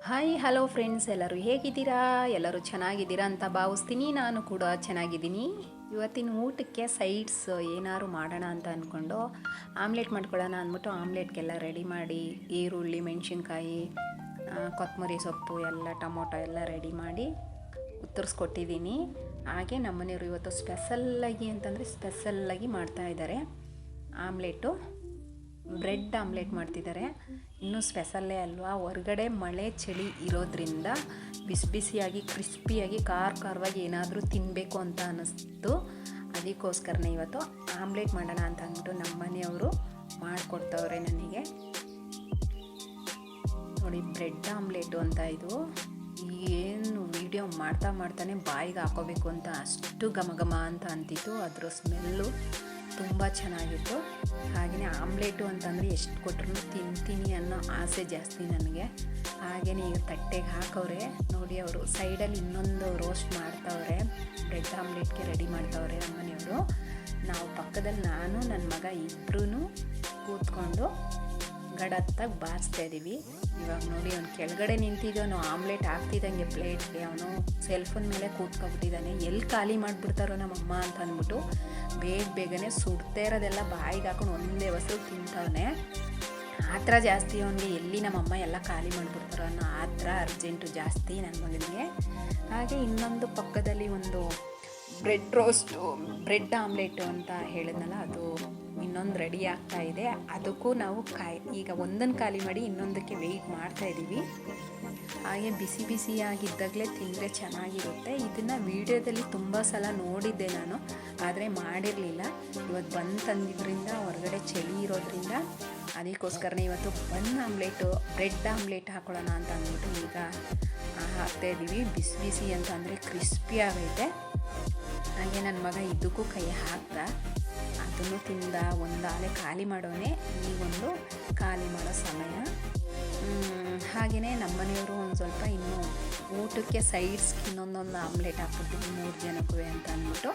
Hi hello friends, ಎಲ್ಲರೂ ಹೇಗಿದ್ದೀರಾ? ಎಲ್ಲರೂ ಚೆನ್ನಾಗಿದ್ದೀರಾ ಅಂತ ಭಾವಿಸ್ತೀನಿ. ನಾನು ಕೂಡ ಚೆನ್ನಾಗಿದ್ದೀನಿ. ಇವತ್ತಿನ ಊಟಕ್ಕೆ ಸೈಡ್ಸ್ ಏನಾದ್ರು ಮಾಡೋಣ ಅಂತ ಅಂದ್ಕೊಂಡು ಆಮ್ಲೆಟ್ ಮಾಡ್ಕೊಳ್ಳೋಣ ಅಂದ್ಬಿಟ್ಟು ಆಮ್ಲೆಟ್ಗೆಲ್ಲ ರೆಡಿ ಮಾಡಿ ಈರುಳ್ಳಿ, ಮೆಣಸಿನ್ಕಾಯಿ, ಕೊತ್ತಂಬರಿ ಸೊಪ್ಪು ಎಲ್ಲ, ಟೊಮೊಟೊ ಎಲ್ಲ ರೆಡಿ ಮಾಡಿ ಉತ್ತರಿಸ್ಕೊಟ್ಟಿದ್ದೀನಿ. ಹಾಗೆ ನಮ್ಮನೆಯವರು ಇವತ್ತು ಸ್ಪೆಷಲ್ಲಾಗಿ ಅಂತಂದರೆ ಸ್ಪೆಷಲ್ಲಾಗಿ ಮಾಡ್ತಾಯಿದ್ದಾರೆ. ಆಮ್ಲೆಟು ಬ್ರೆಡ್ ಆಮ್ಲೆಟ್ ಮಾಡ್ತಿದ್ದಾರೆ. ಇನ್ನೂ ಸ್ಪೆಷಲ್ಲೇ ಅಲ್ವಾ, ಹೊರಗಡೆ ಮಳೆ ಚಳಿ ಇರೋದ್ರಿಂದ ಬಿಸಿ ಬಿಸಿಯಾಗಿ ಕ್ರಿಸ್ಪಿಯಾಗಿ ಖಾರವಾಗಿ ಏನಾದರೂ ತಿನ್ನಬೇಕು ಅಂತ ಅನ್ನಿಸ್ತು. ಅದಕ್ಕೋಸ್ಕರನೇ ಇವತ್ತು ಆಮ್ಲೆಟ್ ಮಾಡೋಣ ಅಂತ ಅಂದ್ಬಿಟ್ಟು ನಮ್ಮ ಮನೆಯವರು ಮಾಡಿಕೊಡ್ತವ್ರೆ ನನಗೆ. ನೋಡಿ, ಬ್ರೆಡ್ ಆಮ್ಲೆಟು ಅಂತ ಇದು. ಏನು ವಿಡಿಯೋ ಮಾಡ್ತಾನೆ ಬಾಯಿಗೆ ಹಾಕೋಬೇಕು ಅಂತ ಅಷ್ಟು ಘಮ ಅಂತ ಅಂತಿತ್ತು. ಅದರ ಸ್ಮೆಲ್ಲು ತುಂಬ ಚೆನ್ನಾಗಿತ್ತು. ಹಾಗೆಯೇ ಆಮ್ಲೆಟು ಅಂತಂದರೆ ಎಷ್ಟು ಕೊಟ್ಟರು ತಿಂತೀನಿ ಅನ್ನೋ ಆಸೆ ಜಾಸ್ತಿ ನನಗೆ. ಹಾಗೆಯೇ ಈಗ ತಟ್ಟೆಗೆ ಹಾಕವ್ರೆ ನೋಡಿ. ಅವರು ಸೈಡಲ್ಲಿ ಇನ್ನೊಂದು ರೋಸ್ಟ್ ಮಾಡ್ತವ್ರೆ, ಬ್ರೆಡ್ ಆಮ್ಲೆಟ್ಗೆ ರೆಡಿ ಮಾಡ್ತವ್ರೆ ನಮ್ಮನೆಯವರು. ನಾವು ಪಕ್ಕದಲ್ಲಿ ನಾನು ನನ್ನ ಮಗ ಇಬ್ಬರೂ ಕೂತ್ಕೊಂಡು ಗಡತ್ತಾಗಿ ಬಾರಿಸ್ತಾ ಇದ್ದೀವಿ. ಇವಾಗ ನೋಡಿ, ಅವ್ನು ಕೆಳಗಡೆ ನಿಂತಿದ್ದಾನು, ಆಮ್ಲೆಟ್ ಹಾಕ್ತಿದ್ದಂಗೆ ಪ್ಲೇಟ್ಗೆ ಅವನು ಸೆಲ್ಫೋನ್ ಮೇಲೆ ಕೂತ್ಕೊಬಿಟ್ಟಿದ್ದಾನೆ. ಎಲ್ಲಿ ಖಾಲಿ ಮಾಡಿಬಿಡ್ತಾರೋ ನಮ್ಮಮ್ಮ ಅಂತ ಅಂದ್ಬಿಟ್ಟು ಬೇಗನೆ ಸುಡ್ತಾ ಇರೋದೆಲ್ಲ ಬಾಯಿಗೆ ಹಾಕೊಂಡು ಒಂದೇ ವಸ್ತು ತಿಂತವನೆ. ಆ ಥರ ಜಾಸ್ತಿ ಅವನಿಗೆ, ಎಲ್ಲಿ ನಮ್ಮಮ್ಮ ಎಲ್ಲ ಖಾಲಿ ಮಾಡಿಬಿಡ್ತಾರೋ ಅನ್ನೋ ಆ ಥರ ಅರ್ಜೆಂಟು ಜಾಸ್ತಿ ನನ್ನ ಮಗನಿಗೆ. ಹಾಗೆ ಇನ್ನೊಂದು ಪಕ್ಕದಲ್ಲಿ ಒಂದು ಬ್ರೆಡ್ ಆಮ್ಲೆಟು ಅಂತ ಹೇಳಿದ್ನಲ್ಲ, ಅದು ಇನ್ನೊಂದು ರೆಡಿ ಆಗ್ತಾ ಇದೆ. ಅದಕ್ಕೂ ನಾವು ಈಗ ಒಂದನ್ನು ಖಾಲಿ ಮಾಡಿ ಇನ್ನೊಂದಕ್ಕೆ ವೆಯ್ಟ್ ಮಾಡ್ತಾ ಇದ್ದೀವಿ. ಹಾಗೆ ಬಿಸಿಯಾಗಿದ್ದಾಗಲೇ ತಿಂದರೆ ಚೆನ್ನಾಗಿರುತ್ತೆ. ಇದನ್ನು ವೀಡಿಯೋದಲ್ಲಿ ತುಂಬ ಸಲ ನೋಡಿದ್ದೆ ನಾನು, ಆದರೆ ಮಾಡಿರಲಿಲ್ಲ. ಇವತ್ತು ಬಂದು ತಂದಿದ್ದರಿಂದ ಹೊರಗಡೆ ಚಳಿ ಇರೋದ್ರಿಂದ ಅದಕ್ಕೋಸ್ಕರನೇ ಇವತ್ತು ಬ್ರೆಡ್ ಆಮ್ಲೆಟ್ ಹಾಕೊಳ್ಳೋಣ ಅಂತ ಅಂದ್ಬಿಟ್ಟು ಈಗ ಹಾಕ್ತಾಯಿದ್ದೀವಿ. ಬಿಸಿ ಅಂತ ಅಂದರೆ ಕ್ರಿಸ್ಪಿ ಆಗೈತೆ. ಹಾಗೆ ನನ್ನ ಮಗ ಇದಕ್ಕೂ ಕೈ ಹಾಕ್ದ, ಅದನ್ನು ತಿಂದ. ಒಂದು ಆಲೆ ಖಾಲಿ ಮಾಡೋನೇ, ಈಗೊಂದು ಖಾಲಿ ಮಾಡೋ ಸಮಯ. ಹಾಗೆಯೇ ನಮ್ಮನೆಯವರು ಒಂದು ಸ್ವಲ್ಪ ಇನ್ನೂ ಊಟಕ್ಕೆ ಸೈಡ್ಸ್ಗೆ ಇನ್ನೊಂದೊಂದು ಆಮ್ಲೆಟ್ ಹಾಕ್ಬಿಟ್ಟು 3 ಜನಕ್ಕೂ ಅಂತ ಅಂದ್ಬಿಟ್ಟು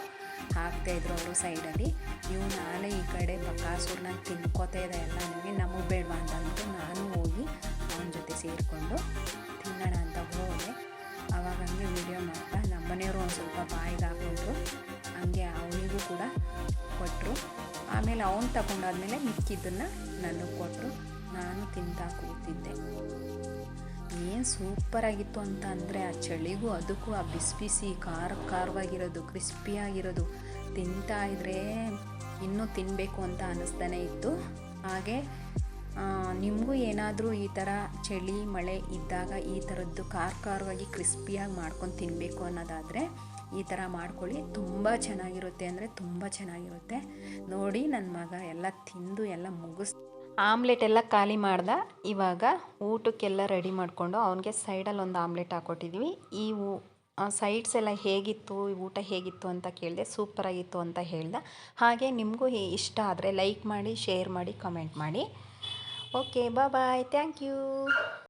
ಹಾಕ್ತಾಯಿದ್ರು ಅವರು ಸೈಡಲ್ಲಿ. ಇವು ನಾಳೆ ಈ ಕಡೆ ಬಕಾಸೂರ್ನಾಗ ತಿನ್ಕೋತಾ ಇದೆ ಎಲ್ಲ. ನಮಗೆ ಬೇಡವಾ ಅಂತ ಅಂದ್ಬಿಟ್ಟು ನಾನು ಹೋಗಿ ಅವನ ಜೊತೆ ಸೇರಿಕೊಂಡು ತಿನ್ನೋಣ ಅಂತ ಹೋದೆ. ಆವಾಗ ಹಂಗೆ ವೀಡಿಯೋ ಮಾಡ್ತಾ ನಮ್ಮನೆಯವರು ಒಂದು ಸ್ವಲ್ಪ ಬಾಯಿಗೆ ಹಾಕೊಂಡ್ರು. ಹಂಗೆ ಅವನಿಗೂ ಕೂಡ ಕೊಟ್ಟರು. ಆಮೇಲೆ ಅವನು ತಗೊಂಡಾದ್ಮೇಲೆ ಮಿಕ್ಕಿದ್ದನ್ನು ನನಗೆ ಕೊಟ್ಟರು. ನಾನು ತಿಂತಾ ಕೂತಿದ್ದೆ. ಏನು ಸೂಪರಾಗಿತ್ತು ಅಂತ ಅಂದರೆ, ಆ ಚಳಿಗೂ ಅದಕ್ಕೂ ಆ ಬಿಸಿ ಖಾರವಾಗಿರೋದು, ಕ್ರಿಸ್ಪಿಯಾಗಿರೋದು ತಿಂತಾ ಇದ್ದರೆ ಇನ್ನೂ ತಿನ್ನಬೇಕು ಅಂತ ಅನ್ನಿಸ್ತಾನೆ ಇತ್ತು. ಹಾಗೆ ನಿಮಗೂ ಏನಾದರೂ ಈ ಥರ ಚಳಿ ಮಳೆ ಇದ್ದಾಗ ಈ ಥರದ್ದು ಖಾರವಾಗಿ ಕ್ರಿಸ್ಪಿಯಾಗಿ ಮಾಡ್ಕೊಂಡು ತಿನ್ನಬೇಕು ಅನ್ನೋದಾದರೆ ಈ ಥರ ಮಾಡ್ಕೊಳ್ಳಿ. ತುಂಬ ಚೆನ್ನಾಗಿರುತ್ತೆ ಅಂದರೆ ತುಂಬ ಚೆನ್ನಾಗಿರುತ್ತೆ. ನೋಡಿ, ನನ್ನ ಮಗ ಎಲ್ಲ ತಿಂದು ಎಲ್ಲ ಆಮ್ಲೆಟ್ ಎಲ್ಲ ಖಾಲಿ ಮಾಡ್ದ. ಇವಾಗ ಊಟಕ್ಕೆಲ್ಲ ರೆಡಿ ಮಾಡಿಕೊಂಡು ಅವನಿಗೆ ಸೈಡಲ್ಲಿ ಒಂದು ಆಮ್ಲೆಟ್ ಹಾಕ್ಕೊಟ್ಟಿದ್ವಿ. ಈ ಸೈಡ್ಸ್ ಎಲ್ಲ ಹೇಗಿತ್ತು, ಊಟ ಹೇಗಿತ್ತು ಅಂತ ಕೇಳಿದೆ. ಸೂಪರಾಗಿತ್ತು ಅಂತ ಹೇಳ್ದೆ. ಹಾಗೆ ನಿಮಗೂ ಇಷ್ಟ ಆದರೆ ಲೈಕ್ ಮಾಡಿ, ಶೇರ್ ಮಾಡಿ, ಕಮೆಂಟ್ ಮಾಡಿ. Okay, bye, thank you.